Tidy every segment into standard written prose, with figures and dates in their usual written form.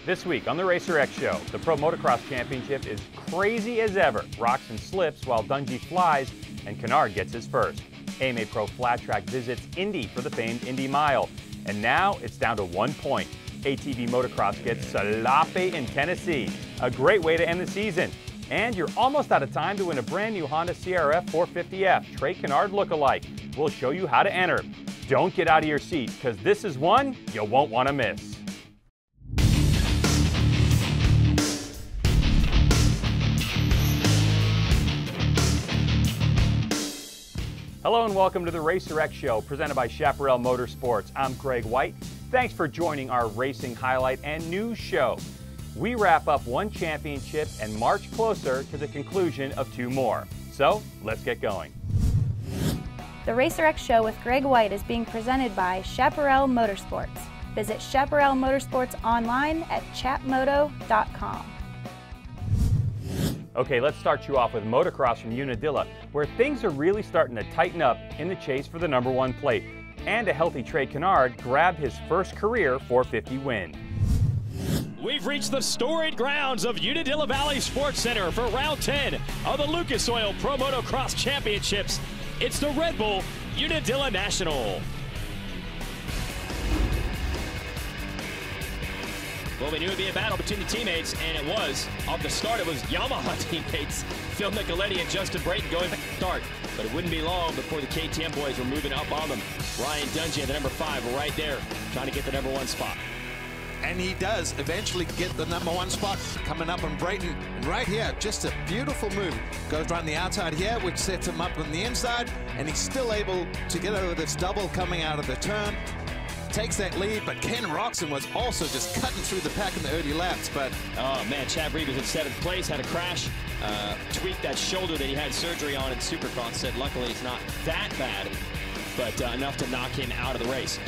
This week on the RacerX Show, the Pro Motocross Championship is crazy as ever. Roczen slips while Dungey flies, and Canard gets his first. AMA Pro Flat Track visits Indy for the famed Indy Mile. And now it's down to 1 point. ATV Motocross gets sloppy in Tennessee. A great way to end the season. And you're almost out of time to win a brand new Honda CRF450R, Trey Canard lookalike. We'll show you how to enter. Don't get out of your seat, because this is one you won't want to miss. Hello and welcome to the RacerX Show, presented by Chaparral Motorsports. I'm Greg White. Thanks for joining our racing highlight and news show. We wrap up one championship and march closer to the conclusion of two more. So, let's get going. The RacerX Show with Greg White is being presented by Chaparral Motorsports. Visit Chaparral Motorsports online at chatmoto.com. Okay, let's start you off with motocross from Unadilla, where things are really starting to tighten up in the chase for the #1 plate. And a healthy Trey Canard grabbed his first career 450 win. We've reached the storied grounds of Unadilla Valley Sports Center for round 10 of the Lucas Oil Pro Motocross Championships. It's the Red Bull Unadilla National. Well, we knew it would be a battle between the teammates, and it was. Off the start, it was Yamaha teammates Phil Nicoletti and Justin Brayton going back to start. But it wouldn't be long before the KTM boys were moving up on them. Ryan Dungey at the #5 were right there, trying to get the #1 spot. And he does eventually get the #1 spot, coming up on Brayton. And right here, just a beautiful move. Goes around the outside here, which sets him up on the inside, and he's still able to get over this double coming out of the turn. Takes that lead, but Ken Roczen was also just cutting through the pack in the early laps. But oh man, Chad Reed was in 7th place, had a crash, tweaked that shoulder that he had surgery on in Supercross. Said luckily it's not that bad, but enough to knock him out of the race.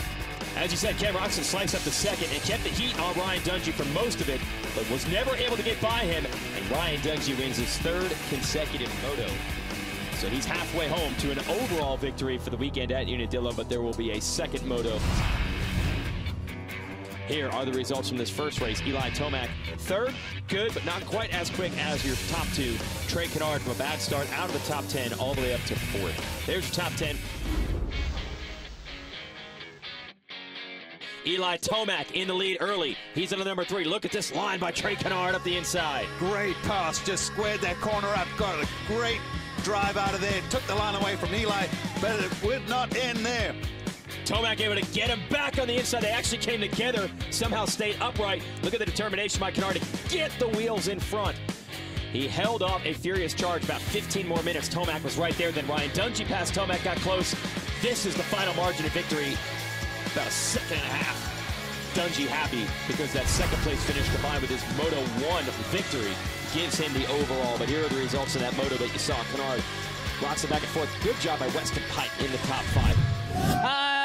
As you said, Ken Roczen sliced up the second and kept the heat on Ryan Dungey for most of it, but was never able to get by him. And Ryan Dungey wins his 3rd consecutive moto. So he's halfway home to an overall victory for the weekend at Unadilla, but there will be a 2nd moto. Here are the results from this first race. Eli Tomac, 3rd, good, but not quite as quick as your top 2. Trey Canard from a bad start out of the top 10 all the way up to 4th. There's your top 10. Eli Tomac in the lead early. He's in the #3. Look at this line by Trey Canard up the inside. great pass, just squared that corner up. Got a great drive out of there. Took the line away from Eli, but it would not end there. Tomac able to get him back on the inside. They actually came together, somehow stayed upright. Look at the determination by Canard to get the wheels in front. He held off a furious charge about 15 more minutes. Tomac was right there. Then Ryan Dungey passed Tomac, got close. This is the final margin of victory. About a 1.5 seconds. Dungey happy because that 2nd place finish combined with his Moto1 victory gives him the overall. But here are the results of that moto that you saw. Canard rocks it back and forth. Good job by Weston Pike in the top 5.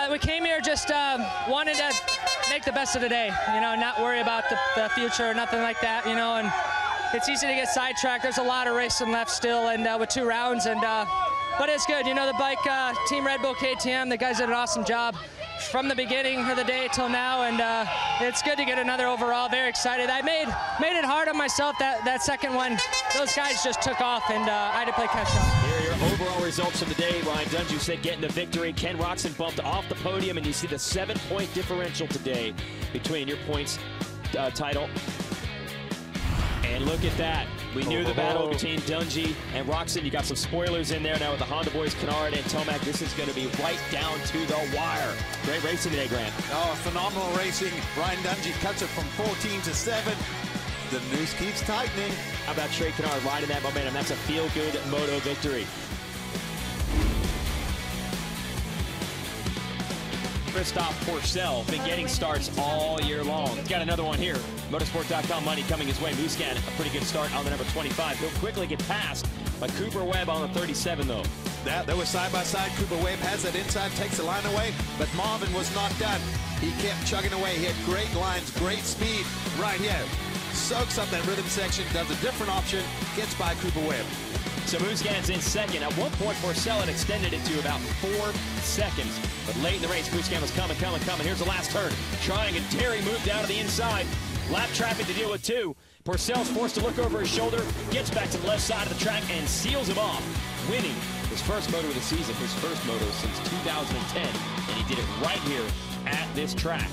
We came here just wanted to make the best of the day, you know, not worry about the future or nothing like that, you know, and it's easy to get sidetracked. There's a lot of racing left still, and with 2 rounds, and but it's good. You know, the bike, Team Red Bull KTM, the guys did an awesome job from the beginning of the day till now, and it's good to get another overall. Very excited. I made it hard on myself that second one. Those guys just took off, and I had to play catch up. Here are your overall results of the day. Ryan Dungey said getting the victory. Ken Roczen bumped off the podium, and you see the 7-point differential today between your points title. And look at that. We knew the battle between Dungey and Roczen. You got some spoilers in there now with the Honda boys, Canard and Tomac. This is going to be right down to the wire. Great racing today, Grant. Oh, phenomenal racing. Ryan Dungey cuts it from 14 to 7. The noose keeps tightening. How about Trey Canard riding that momentum? That's a feel-good moto victory. Christophe Pourcel been getting starts all year long. Got another one here. Motorsport.com money coming his way. Muscan, a pretty good start on the #25. He'll quickly get passed by Cooper Webb on the 37, though. They were side by side. Cooper Webb has that inside, takes the line away, but Marvin was not done. He kept chugging away. He had great lines, great speed right here. Soaks up that rhythm section, does a different option, gets by Cooper Webb. So Muscan's in second. At one point, Pourcel had extended it to about 4 seconds. But late in the race, Muscan was coming. Here's the last turn. Trying a daring move down to the inside. Lap traffic to deal with too. Pourcel's forced to look over his shoulder, gets back to the left side of the track and seals him off, winning his first moto of the season, his first moto since 2010, and he did it right here at this track.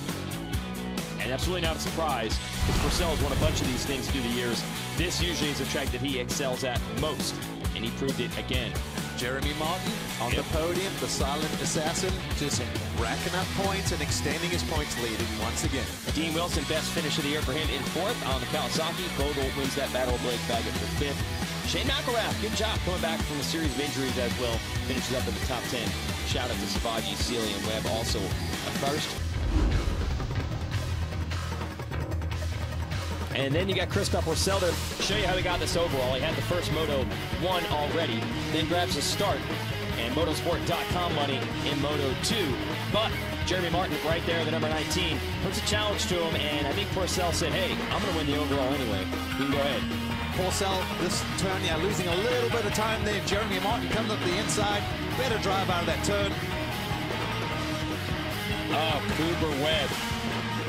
And absolutely not a surprise, because Pourcel has won a bunch of these things through the years. This usually is a track that he excels at most, and he proved it again. Jeremy Martin on the podium, the silent assassin, just racking up points and extending his points lead once again. Dean Wilson, best finish of the year for him in 4th on the Kawasaki. Bogle wins that battle of Blake Baggett for 5th. Shane McElrath, good job coming back from a series of injuries as well. Finishes up in the top 10. Shout out to Savaji, Sealy, and Webb, also a first. And then you got Christophe Pourcel to show you how he got this overall. He had the first Moto 1 already, then grabs a start and motosport.com money in Moto 2. But Jeremy Martin right there, the number 19, puts a challenge to him, and I think Pourcel said, hey, I'm going to win the overall anyway. You can go ahead. Pourcel, this turn, yeah, losing a little bit of time there. Jeremy Martin comes up the inside. Better drive out of that turn. Oh, Cooper Webb.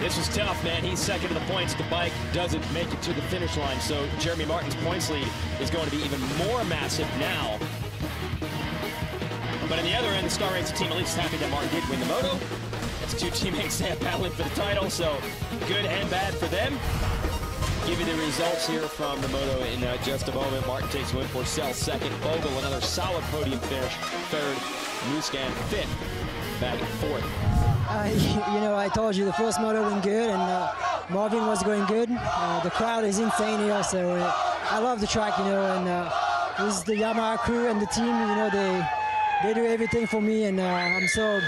This was tough, man. He's second to the points. The bike doesn't make it to the finish line, so Jeremy Martin's points lead is going to be even more massive now. But on the other end, the Star Racing team at least happy that Martin did win the moto. That's two teammates battling for the title, so good and bad for them. Give you the results here from the moto in just a moment. Martin takes a win. Pourcel second. Bogle, another solid podium finish. Third. Muscan fifth. Baggett fourth. You know, I told you the first moto went good, and Marvin was going good. The crowd is insane here, so I love the track, you know, and this is the Yamaha crew and the team, you know, they do everything for me, and I'm so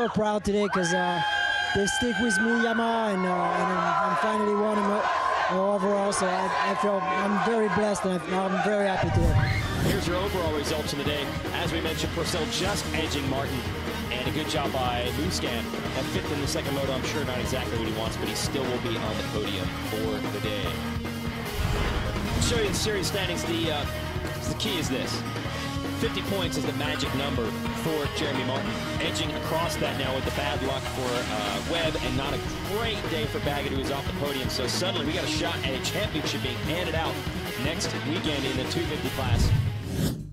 proud today because they stick with me, Yamaha, and I'm finally won overall, so I'm very blessed, and I'm very happy today. Here's your overall results of the day. As we mentioned, Pourcel just edging Martin. And a good job by Muscan at 5th in the second moto. I'm sure not exactly what he wants, but he still will be on the podium for the day. I'll show you the series standings. The key is this. 50 points is the magic number for Jeremy Martin. Edging across that now with the bad luck for Webb, and not a great day for Baggett, who is off the podium. So suddenly we got a shot at a championship being handed out next weekend in the 250 class.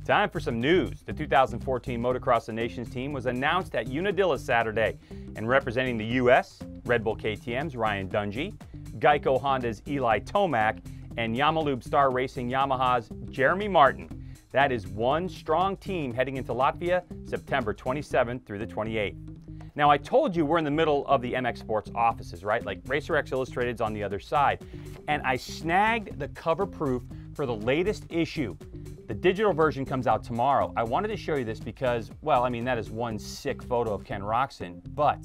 Time for some news. The 2014 Motocross of the Nations team was announced at Unadilla Saturday, and representing the U.S., Red Bull KTM's Ryan Dungey, Geico Honda's Eli Tomac, and Yamalube Star Racing Yamaha's Jeremy Martin. That is one strong team heading into Latvia September 27th through the 28th. Now, I told you we're in the middle of the MX Sports offices, right? Like RacerX Illustrated's on the other side. And I snagged the cover proof for the latest issue. The digital version comes out tomorrow. I wanted to show you this because, well, I mean, that is one sick photo of Ken Roczen, but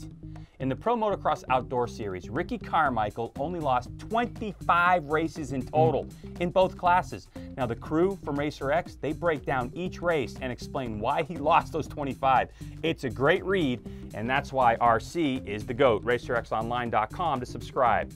in the Pro Motocross Outdoor Series, Ricky Carmichael only lost 25 races in total in both classes. Now, the crew from RacerX, they break down each race and explain why he lost those 25. It's a great read, and that's why RC is the GOAT. RacerXOnline.com to subscribe.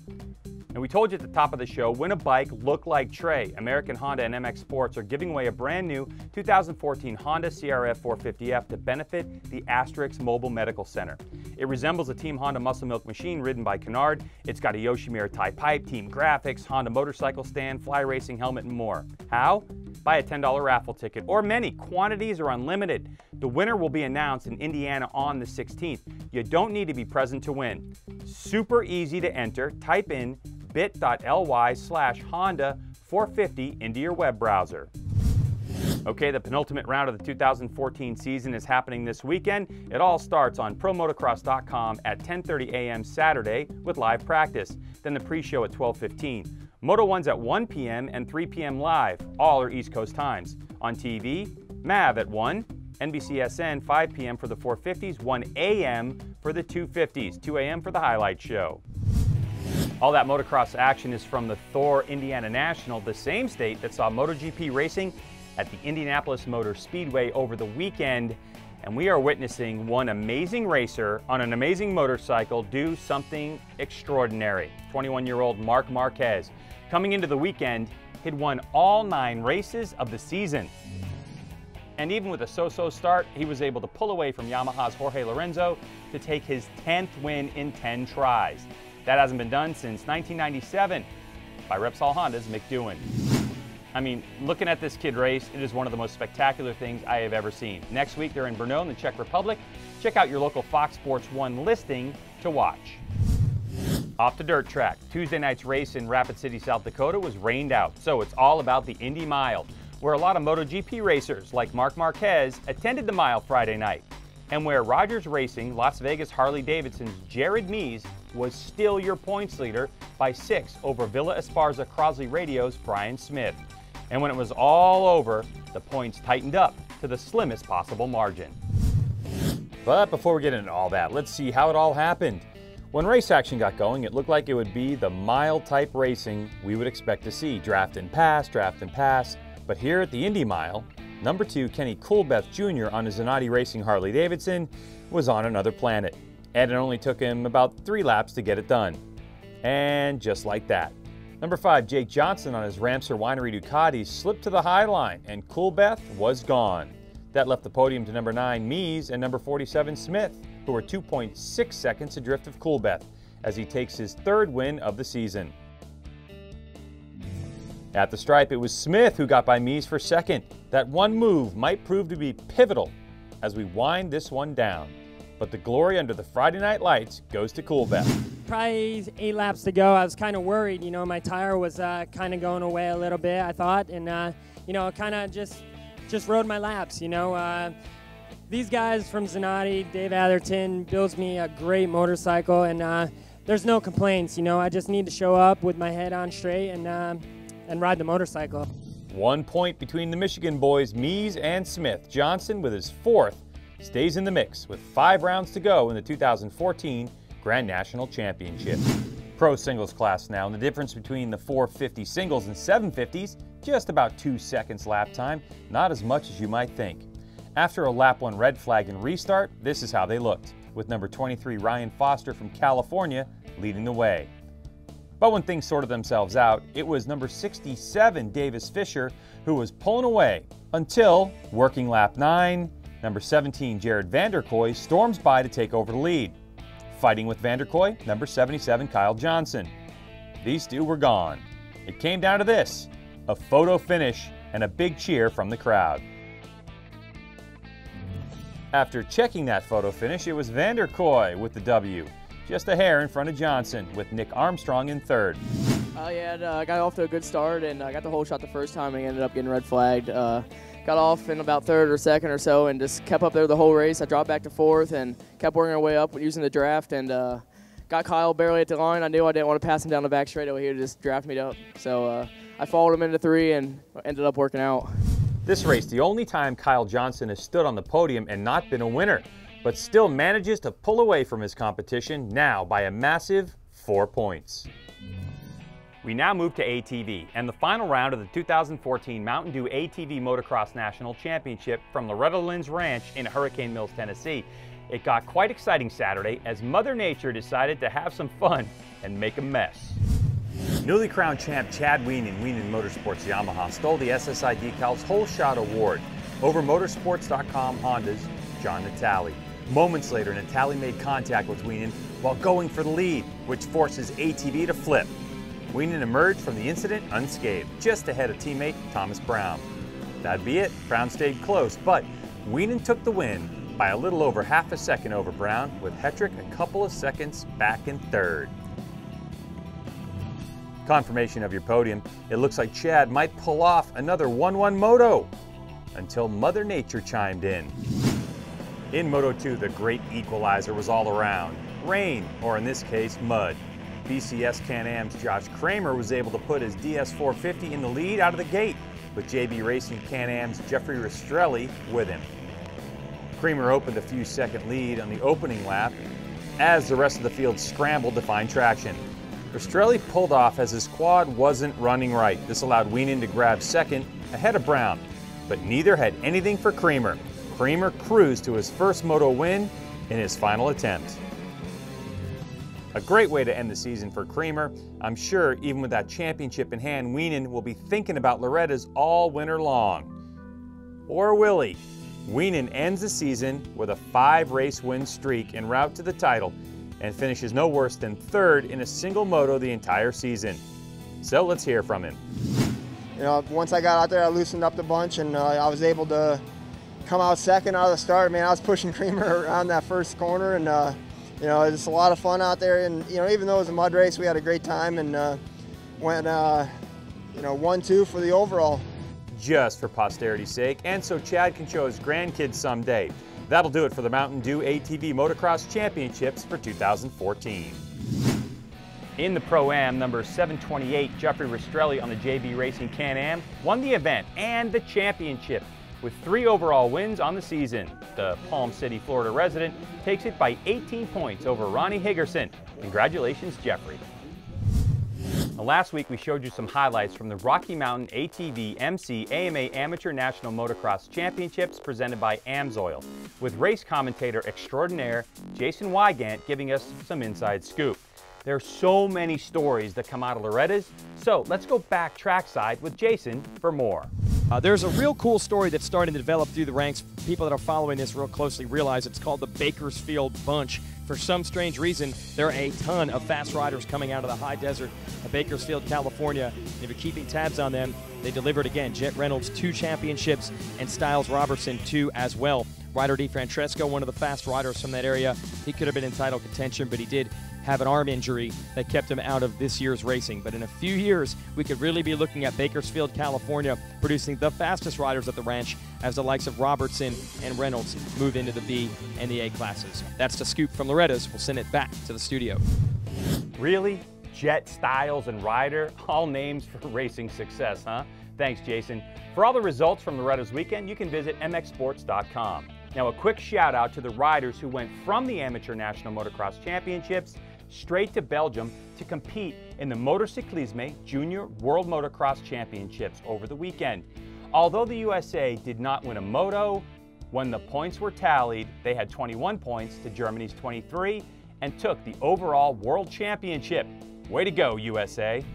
And we told you at the top of the show, win a bike, look like Trey. American Honda and MX Sports are giving away a brand new 2014 Honda CRF450R to benefit the Asterisk Mobile Medical Center. It resembles a Team Honda muscle milk machine ridden by Kennard. It's got a Yoshimura tie pipe, team graphics, Honda motorcycle stand, fly racing helmet, and more. How? Buy a $10 raffle ticket, or many. Quantities are unlimited. The winner will be announced in Indiana on the 16th. You don't need to be present to win. Super easy to enter. Type in bit.ly/Honda450 into your web browser. Okay, the penultimate round of the 2014 season is happening this weekend. It all starts on promotocross.com at 10:30 a.m. Saturday with live practice. Then the pre-show at 12:15. Moto 1's at 1 p.m. and 3 p.m. live. All are East Coast times. On TV, MAV at 1, NBCSN 5 p.m. for the 450s, 1 a.m. for the 250s, 2 a.m. for the highlight show. All that motocross action is from the Thor Indiana National, the same state that saw MotoGP racing at the Indianapolis Motor Speedway over the weekend. And we are witnessing one amazing racer on an amazing motorcycle do something extraordinary. 21-year-old Marc Marquez. Coming into the weekend, he'd won all 9 races of the season. And even with a so-so start, he was able to pull away from Yamaha's Jorge Lorenzo to take his 10th win in 10 tries. That hasn't been done since 1997 by Repsol Honda's Mick Doohan. I mean, looking at this kid race, it is one of the most spectacular things I have ever seen. Next week, they're in Brno in the Czech Republic. Check out your local Fox Sports 1 listing to watch. Off to dirt track. Tuesday night's race in Rapid City, South Dakota was rained out, so it's all about the Indy Mile, where a lot of MotoGP racers like Marc Marquez attended the mile Friday night, and where Rogers Racing Las Vegas Harley-Davidson's Jared Mees was still your points leader by 6 over Villa Esparza Crosley Radio's Brian Smith. And when it was all over, the points tightened up to the slimmest possible margin. But before we get into all that, let's see how it all happened. When race action got going, it looked like it would be the mile-type racing we would expect to see. Draft and pass. But here at the Indy Mile, number 2 Kenny Coolbeth Jr. on his Zanardi Racing Harley-Davidson was on another planet. And it only took him about 3 laps to get it done. And just like that, number 5 Jake Johnson on his Ramsar Winery Ducati slipped to the high line, and Coolbeth was gone. That left the podium to number 9 Mees and number 47 Smith, who were 2.6 seconds adrift of Coolbeth as he takes his 3rd win of the season. At the stripe, it was Smith who got by Mees for 2nd. That one move might prove to be pivotal as we wind this one down. But the glory under the Friday night lights goes to Coolbeth. Probably 8 laps to go. I was kind of worried, you know, my tire was kind of going away a little bit, I thought, and you know, kind of just rode my laps, you know. These guys from Zanardi, Dave Atherton, builds me a great motorcycle, and there's no complaints, you know. I just need to show up with my head on straight and ride the motorcycle. 1 point between the Michigan boys, Mees and Smith. Johnson, with his 4th, stays in the mix with 5 rounds to go in the 2014 Grand National Championship. Pro singles class now, and the difference between the 450 singles and 750s, just about 2 seconds lap time, not as much as you might think. After a lap 1 red flag and restart, this is how they looked, with number 23 Ryan Foster from California leading the way. But when things sorted themselves out, it was number 67 Davis Fisher who was pulling away until, working lap 9, number 17 Jared Vanderkoy storms by to take over the lead. Fighting with Vanderkoy, number 77 Kyle Johnson. These two were gone. It came down to this, a photo finish and a big cheer from the crowd. After checking that photo finish, it was Vanderkoy with the W, just a hair in front of Johnson, with Nick Armstrong in 3rd. Yeah, I got off to a good start, and I got the whole shot the first time and ended up getting red flagged. Got off in about 3rd or 2nd or so and just kept up there the whole race. I dropped back to 4th and kept working our way up using the draft, and got Kyle barely at the line. I knew I didn't want to pass him down the back straightaway. He would just draft me up. So I followed him into 3 and ended up working out. This race, the only time Kyle Johnson has stood on the podium and not been a winner, but still manages to pull away from his competition now by a massive 4 points. We now move to ATV and the final round of the 2014 Mountain Dew ATV Motocross National Championship from Loretta Lynn Ranch in Hurricane Mills, Tennessee. It got quite exciting Saturday as Mother Nature decided to have some fun and make a mess. Newly crowned champ Chad Wienen Motorsports Yamaha stole the SSI Decals Whole Shot Award over Motorsports.com Honda's John Natale. Moments later, Natale made contact with Wienen while going for the lead, which forces ATV to flip. Wienen emerged from the incident unscathed, just ahead of teammate Thomas Brown. That'd be it. Brown stayed close, but Wienen took the win by a little over half a second over Brown, with Hetrick a couple of seconds back in 3rd. Confirmation of your podium, it looks like Chad might pull off another 1-1 moto until Mother Nature chimed in. In Moto 2, the great equalizer was all around. Rain, or in this case, mud. BCS Can-Am's Josh Kramer was able to put his DS450 in the lead out of the gate, with JB Racing Can-Am's Jeffrey Rastrelli with him. Kramer opened a few second lead on the opening lap as the rest of the field scrambled to find traction. Rastrelli pulled off as his quad wasn't running right. This allowed Wienen to grab 2nd ahead of Brown, but neither had anything for Kramer. Kramer cruised to his first moto win in his final attempt. A great way to end the season for Kramer. I'm sure even with that championship in hand, Wienen will be thinking about Loretta's all winter long. Or will he? Wienen ends the season with a 5-race win streak en route to the title and finishes no worse than 3rd in a single moto the entire season. So let's hear from him. You know, once I got out there, I loosened up the bunch, and I was able to come out 2nd out of the start. Man, I was pushing Creamer around that first corner, and you know, it's a lot of fun out there. And you know, even though it was a mud race, we had a great time, and went you know, 1-2 for the overall. Just for posterity's sake, and so Chad can show his grandkids someday. That'll do it for the Mountain Dew ATV Motocross Championships for 2014. In the Pro Am, number 728, Jeffrey Rastrelli on the JB Racing Can-Am won the event and the championship with 3 overall wins on the season. The Palm City, Florida resident takes it by 18 points over Ronnie Higgerson. Congratulations, Jeffrey. Last week we showed you some highlights from the Rocky Mountain ATV MC AMA Amateur National Motocross Championships presented by AMSOIL, with race commentator extraordinaire Jason Weigandt giving us some inside scoop. There are so many stories that come out of Loretta's, so let's go back trackside with Jason for more. There's a real cool story that's starting to develop through the ranks. People that are following this real closely realize it's called the Bakersfield Bunch. For some strange reason, there are a ton of fast riders coming out of the high desert of Bakersfield, California. If you're keeping tabs on them, they delivered again. Jet Reynolds, 2 championships, and Styles Robertson, 2 as well. Ryder DeFrancesco, one of the fast riders from that area, he could have been in title contention, but he did have an arm injury that kept him out of this year's racing. But in a few years, we could really be looking at Bakersfield, California, producing the fastest riders at the ranch as the likes of Robertson and Reynolds move into the B and the A classes. That's the scoop from Loretta's. We'll send it back to the studio. Really? Jet, Styles, and Ryder, all names for racing success, huh? Thanks, Jason. For all the results from Loretta's weekend, you can visit mxsports.com. Now, a quick shout out to the riders who went from the Amateur National Motocross Championships straight to Belgium to compete in the Motorcyclisme Junior World Motocross Championships over the weekend. Although the USA did not win a moto, when the points were tallied, they had 21 points to Germany's 23 and took the overall World Championship. Way to go, USA!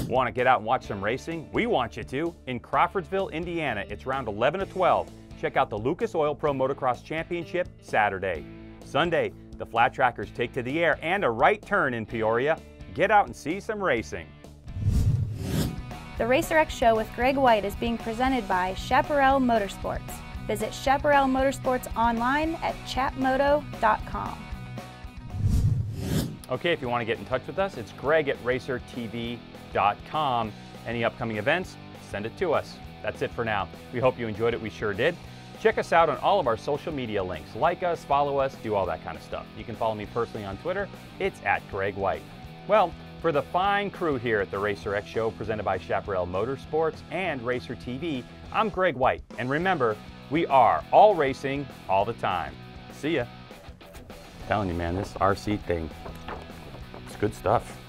Want to get out and watch some racing? We want you to. In Crawfordsville, Indiana, it's round 11 of 12. Check out the Lucas Oil Pro Motocross Championship Saturday. Sunday, the Flat Trackers take to the air and a right turn in Peoria. Get out and see some racing. The Racer X Show with Greg White is being presented by Chaparral Motorsports. Visit Chaparral Motorsports online at chatmoto.com. Okay, if you want to get in touch with us, it's Greg at RacerTV.com. Any upcoming events, send it to us. That's it for now. We hope you enjoyed it. We sure did. Check us out on all of our social media links. Like us, follow us, do all that kind of stuff. You can follow me personally on Twitter. It's at Greg White. Well, for the fine crew here at the Racer X Show presented by Chaparral Motorsports and Racer TV, I'm Greg White. And remember, we are all racing all the time. See ya. I'm telling you, man, this RC thing, it's good stuff.